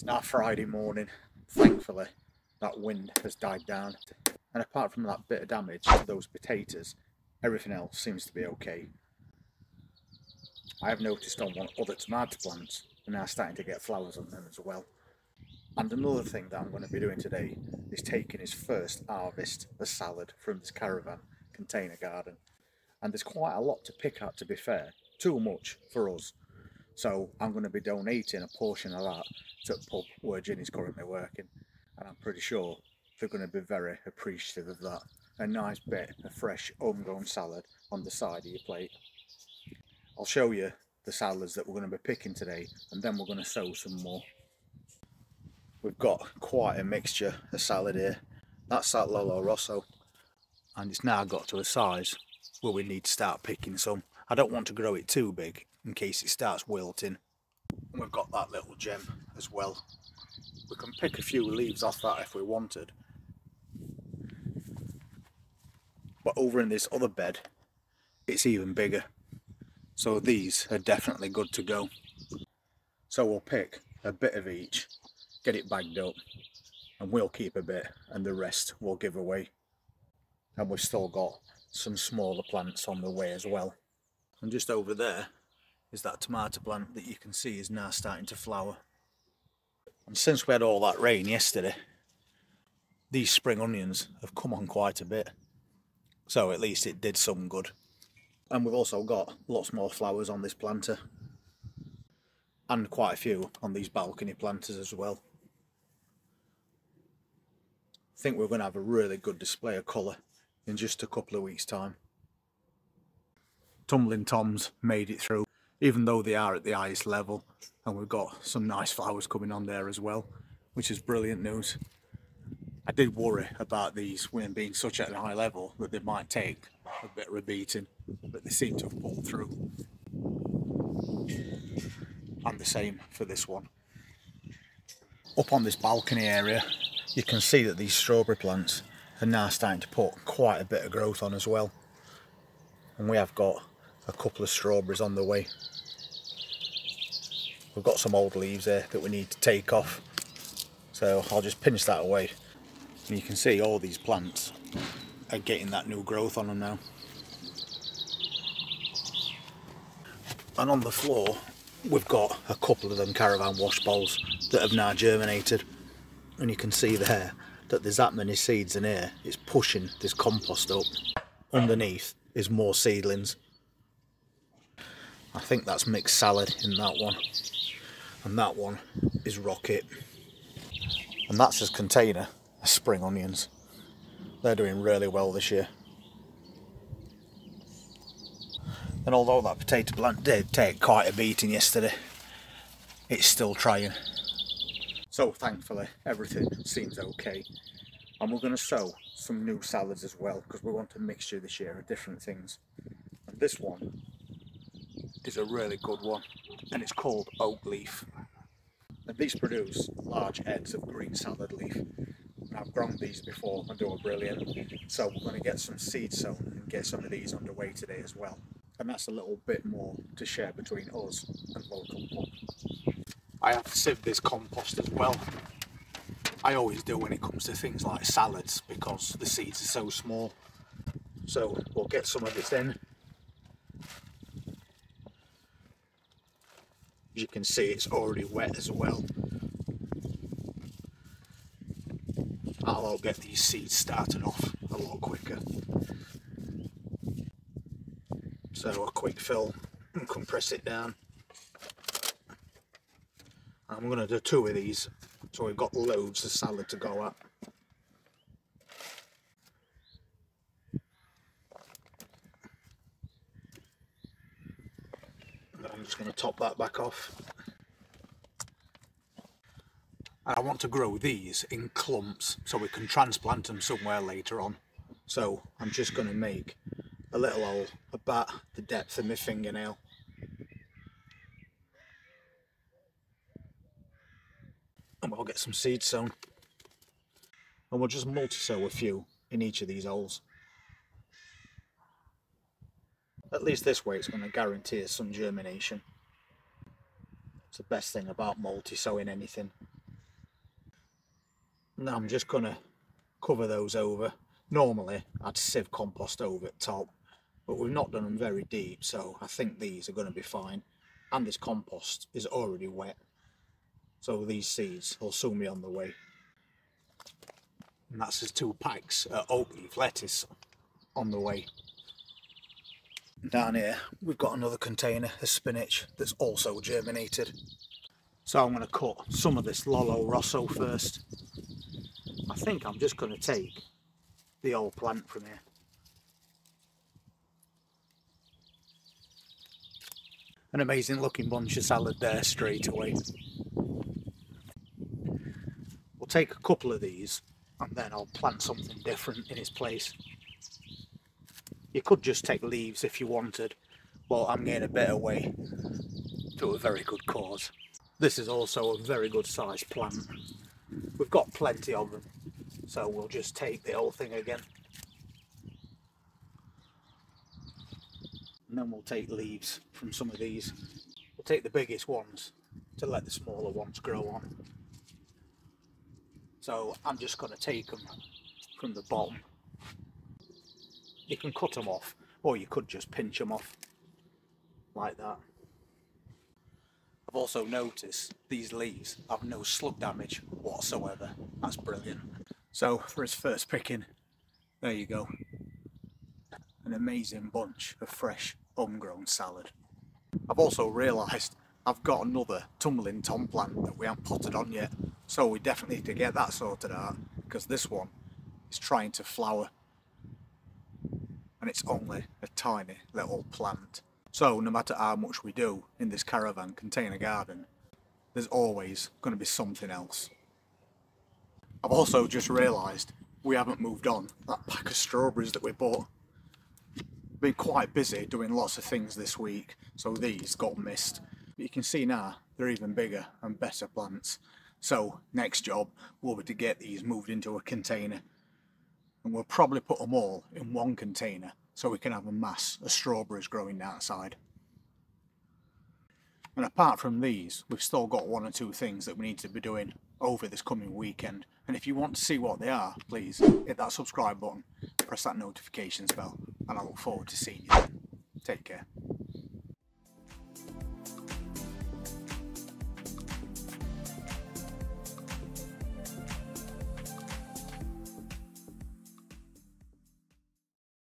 Now Friday morning, thankfully that wind has died down, and apart from that bit of damage to those potatoes, everything else seems to be okay. I have noticed on one other tomato plants, and now starting to get flowers on them as well. And another thing that I'm going to be doing today is taking his first harvest of salad from this Caravan container garden. And there's quite a lot to pick at, to be fair, too much for us. So I'm going to be donating a portion of that to the pub where Ginny's currently working, and I'm pretty sure they're going to be very appreciative of that. A nice bit of fresh homegrown salad on the side of your plate. I'll show you the salads that we're going to be picking today, and then we're going to sow some more. We've got quite a mixture of salad here. That's that Lolo Rosso, and it's now got to a size where we need to start picking some. I don't want to grow it too big in case it starts wilting. And we've got that little gem as well. We can pick a few leaves off that if we wanted. But over in this other bed, it's even bigger. So these are definitely good to go. So we'll pick a bit of each, get it bagged up, and we'll keep a bit and the rest we'll give away. And we've still got some smaller plants on the way as well. And just over there is that tomato plant that you can see is now starting to flower. And since we had all that rain yesterday, these spring onions have come on quite a bit. So at least it did some good. And we've also got lots more flowers on this planter. And quite a few on these balcony planters as well. I think we're going to have a really good display of colour in just a couple of weeks' time. Tumbling Toms made it through, even though they are at the highest level, and we've got some nice flowers coming on there as well, which is brilliant news. I did worry about these when being such at a high level that they might take a bit of a beating, but they seem to have pulled through. And the same for this one. Up on this balcony area, you can see that these strawberry plants are now starting to put quite a bit of growth on as well. And we have got a couple of strawberries on the way. We've got some old leaves there that we need to take off. So I'll just pinch that away. And you can see all these plants are getting that new growth on them now. And on the floor, we've got a couple of them Caravan wash bowls that have now germinated. And you can see there that there's that many seeds in here. It's pushing this compost up. Underneath is more seedlings. I think that's mixed salad in that one. And that one is rocket. And that's his container of spring onions. They're doing really well this year. And although that potato plant did take quite a beating yesterday, it's still trying. So thankfully everything seems okay. And we're going to sow some new salads as well, because we want a mixture this year of different things. And this one is a really good one, and it's called oak leaf. And these produce large heads of green salad leaf. And I've grown these before and they were brilliant. So we're going to get some seeds sown and get some of these underway today as well. And that's a little bit more to share between us and local pub. I have sieved this compost as well. I always do when it comes to things like salads because the seeds are so small. So we'll get some of this in. As you can see, it's already wet as well. That'll get these seeds started off a lot quicker. So a quick fill and compress it down. And I'm going to do 2 of these, so we've got loads of salad to go at. And I'm just going to top that back off. And I want to grow these in clumps so we can transplant them somewhere later on. So I'm just going to make a little hole about the depth of my fingernail. And we'll get some seeds sown. And we'll just multi-sow a few in each of these holes. At least this way it's going to guarantee us some germination. It's the best thing about multi-sowing anything. Now I'm just going to cover those over. Normally I'd sieve compost over the top, but we've not done them very deep, so I think these are going to be fine. And this compost is already wet, so these seeds will soon be on the way. And that's his 2 packs of oak leaf lettuce on the way. Down here we've got another container of spinach that's also germinated. So I'm going to cut some of this Lolo Rosso first. I think I'm just going to take the old plant from here. An amazing looking bunch of salad there straight away. We'll take a couple of these and then I'll plant something different in its place. You could just take leaves if you wanted, but I'm getting a bit away to a very good cause. This is also a very good sized plant. We've got plenty of them, so we'll just take the whole thing again. And then we'll take leaves from some of these. We'll take the biggest ones to let the smaller ones grow on. So I'm just going to take them from the bottom. You can cut them off, or you could just pinch them off like that. I've also noticed these leaves have no slug damage whatsoever. That's brilliant. So for his first picking, there you go. An amazing bunch of fresh homegrown salad. I've also realised I've got another tumbling tom plant that we haven't potted on yet, so we definitely need to get that sorted out, because this one is trying to flower and it's only a tiny little plant. So no matter how much we do in this caravan container garden, there's always going to be something else. I've also just realised we haven't moved on that pack of strawberries that we bought. Been quite busy doing lots of things this week, so these got missed. But you can see now they're even bigger and better plants. So next job will be to get these moved into a container, and we'll probably put them all in one container so we can have a mass of strawberries growing outside. And apart from these, we've still got 1 or 2 things that we need to be doing over this coming weekend. And if you want to see what they are, please hit that subscribe button, press that notifications bell, and I look forward to seeing you then. Take care.